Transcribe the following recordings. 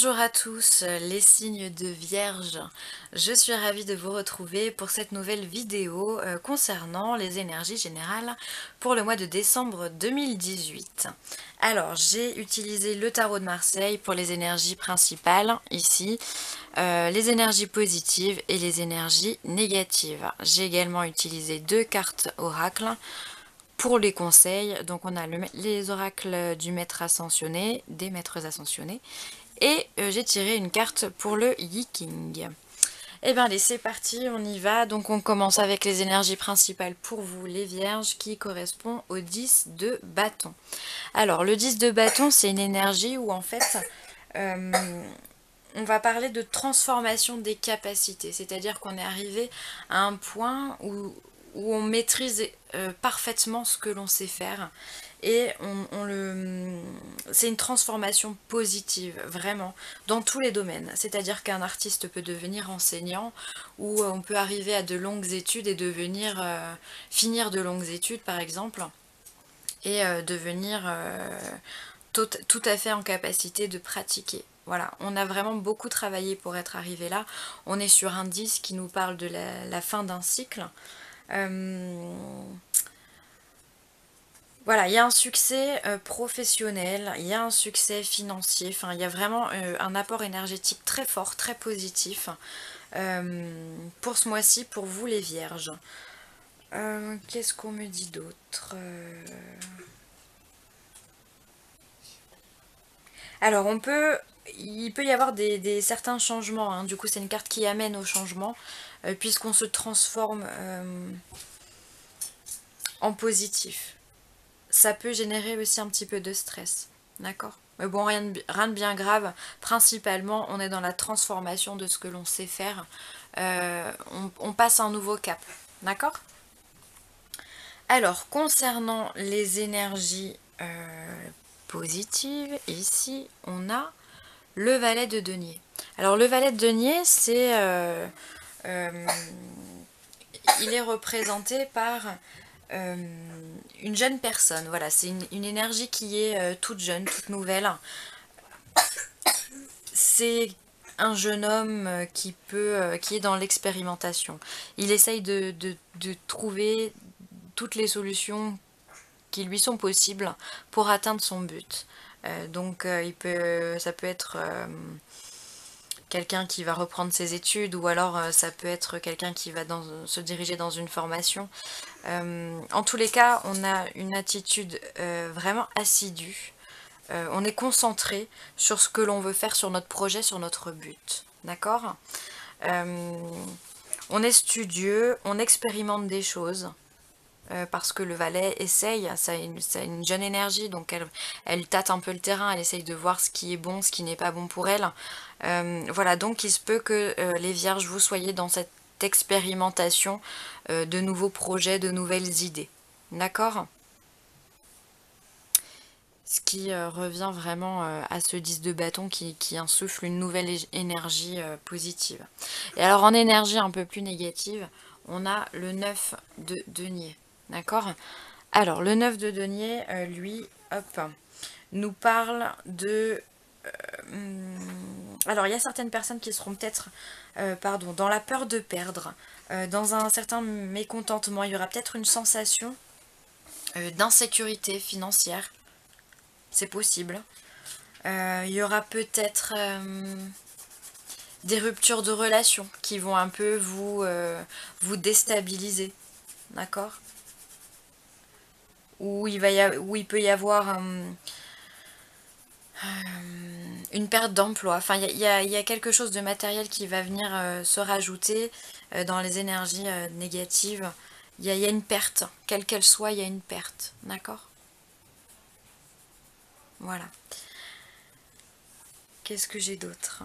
Bonjour à tous, les signes de Vierge. Je suis ravie de vous retrouver pour cette nouvelle vidéo concernant les énergies générales pour le mois de décembre 2018. Alors, j'ai utilisé le tarot de Marseille pour les énergies principales, ici, les énergies positives et les énergies négatives. J'ai également utilisé deux cartes oracles pour les conseils. Donc, on a les oracles du maître ascensionné, des maîtres ascensionnés. Et j'ai tiré une carte pour le Yi-King. Eh bien allez, c'est parti, on y va. Donc on commence avec les énergies principales pour vous, les vierges, qui correspond au 10 de bâton. Alors le 10 de bâton, c'est une énergie où en fait, euh, on va parler de transformation des capacités. C'est-à-dire qu'on est arrivé à un point où on maîtrise parfaitement ce que l'on sait faire. Et c'est une transformation positive, vraiment, dans tous les domaines. C'est-à-dire qu'un artiste peut devenir enseignant, ou on peut arriver à de longues études et devenir, finir de longues études, par exemple, et devenir tout à fait en capacité de pratiquer. Voilà, on a vraiment beaucoup travaillé pour être arrivé là. On est sur un 10 qui nous parle de la fin d'un cycle. Voilà, il y a un succès professionnel, il y a un succès financier, enfin il y a vraiment un apport énergétique très fort, très positif pour ce mois-ci, pour vous les vierges. Qu'est-ce qu'on me dit d'autre Alors il peut y avoir certains changements, hein. Du coup c'est une carte qui amène au changement, puisqu'on se transforme en positif. Ça peut générer aussi un petit peu de stress, d'accord? Mais bon, rien de bien grave. Principalement, on est dans la transformation de ce que l'on sait faire. On passe un nouveau cap, d'accord? Alors, concernant les énergies positives, ici, on a le valet de denier. Alors, le valet de denier, il est représenté par une jeune personne. Voilà, c'est une énergie qui est toute jeune, toute nouvelle. C'est un jeune homme qui est dans l'expérimentation. Il essaye de trouver toutes les solutions qui lui sont possibles pour atteindre son but. Ça peut être quelqu'un qui va reprendre ses études, ou alors ça peut être quelqu'un qui va se diriger dans une formation. En tous les cas, on a une attitude vraiment assidue. On est concentré sur ce que l'on veut faire, sur notre projet, sur notre but. D'accord? On est studieux, on expérimente des choses. Parce que le valet essaye, ça a une jeune énergie, donc elle tâte un peu le terrain, elle essaye de voir ce qui est bon, ce qui n'est pas bon pour elle. Voilà, donc il se peut que les vierges, vous soyez dans cette expérimentation de nouveaux projets, de nouvelles idées. D'accord? Ce qui revient vraiment à ce 10 de bâton qui insuffle une nouvelle énergie positive. Et alors en énergie un peu plus négative, on a le 9 de denier. D'accord? Alors le 9 de denier, lui, hop, nous parle de... alors il y a certaines personnes qui seront peut-être dans la peur de perdre, dans un certain mécontentement. Il y aura peut-être une sensation d'insécurité financière. C'est possible. Il y aura peut-être des ruptures de relations qui vont un peu vous déstabiliser. D'accord? Où il peut y avoir une perte d'emploi. Enfin, il y a quelque chose de matériel qui va venir se rajouter dans les énergies négatives. Il y a une perte. Quelle qu'elle soit, il y a une perte. D'accord? Voilà. Qu'est-ce que j'ai d'autre?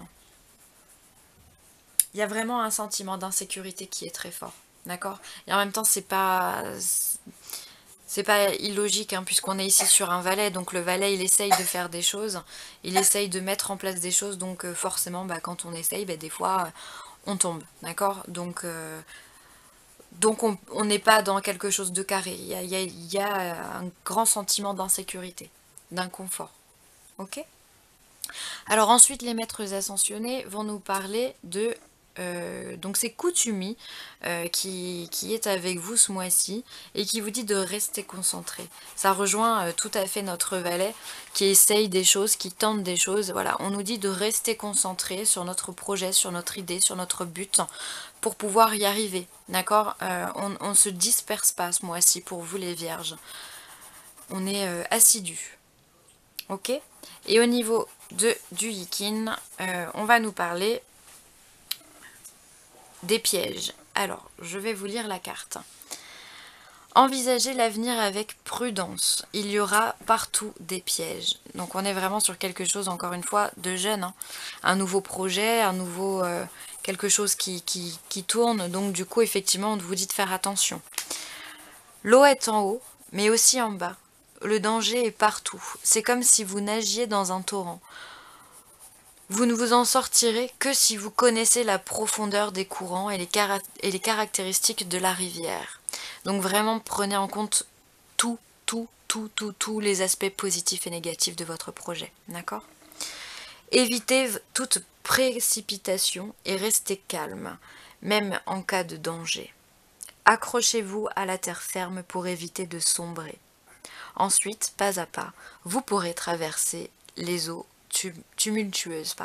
Il y a vraiment un sentiment d'insécurité qui est très fort. D'accord? Et en même temps, c'est pas illogique, hein, puisqu'on est ici sur un valet. Donc le valet, il essaye de faire des choses. Il essaye de mettre en place des choses. Donc forcément, quand on essaye, des fois, on tombe. D'accord? Donc on n'est pas dans quelque chose de carré. Il y a un grand sentiment d'insécurité, d'inconfort. Ok? Alors ensuite, les maîtres ascensionnés vont nous parler de... donc c'est Kutumi qui est avec vous ce mois-ci et qui vous dit de rester concentré. Ça rejoint tout à fait notre valet qui essaye des choses, qui tente des choses. Voilà, on nous dit de rester concentré sur notre projet, sur notre idée, sur notre but pour pouvoir y arriver. D'accord. On ne se disperse pas ce mois-ci pour vous les vierges. On est assidus. Ok. Et au niveau du Yikin, on va nous parler des pièges. Alors, je vais vous lire la carte. Envisagez l'avenir avec prudence. Il y aura partout des pièges. Donc on est vraiment sur quelque chose, encore une fois, de jeune. Hein. Un nouveau projet, un nouveau... quelque chose qui tourne. Donc du coup, effectivement, on vous dit de faire attention. L'eau est en haut, mais aussi en bas. Le danger est partout. C'est comme si vous nagiez dans un torrent. Vous ne vous en sortirez que si vous connaissez la profondeur des courants et les caractéristiques de la rivière. Donc vraiment prenez en compte tous les aspects positifs et négatifs de votre projet. D'accord? Évitez toute précipitation et restez calme, même en cas de danger. Accrochez-vous à la terre ferme pour éviter de sombrer. Ensuite, pas à pas, vous pourrez traverser les eaux tumultueuses.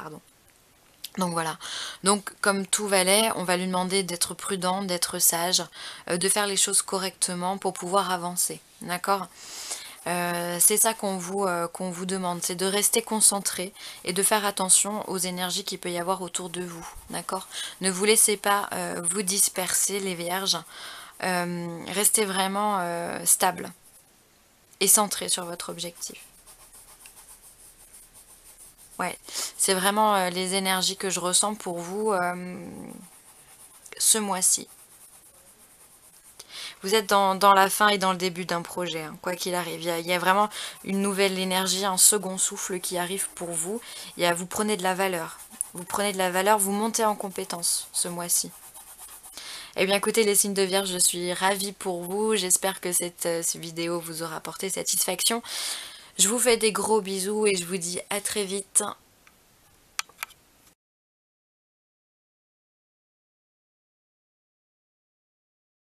Donc voilà, donc comme tout valet, on va lui demander d'être prudent, d'être sage, de faire les choses correctement pour pouvoir avancer, d'accord. C'est ça qu'on vous demande, c'est de rester concentré et de faire attention aux énergies qu'il peut y avoir autour de vous, d'accord. Ne vous laissez pas vous disperser les vierges, restez vraiment stable et centré sur votre objectif. Ouais, c'est vraiment les énergies que je ressens pour vous ce mois-ci. Vous êtes dans la fin et dans le début d'un projet, hein, quoi qu'il arrive. Il y a vraiment une nouvelle énergie, un second souffle qui arrive pour vous. Vous prenez de la valeur. Vous prenez de la valeur, vous montez en compétence ce mois-ci. Eh bien écoutez les signes de Vierge, je suis ravie pour vous. J'espère que cette vidéo vous aura apporté satisfaction. Je vous fais des gros bisous et je vous dis à très vite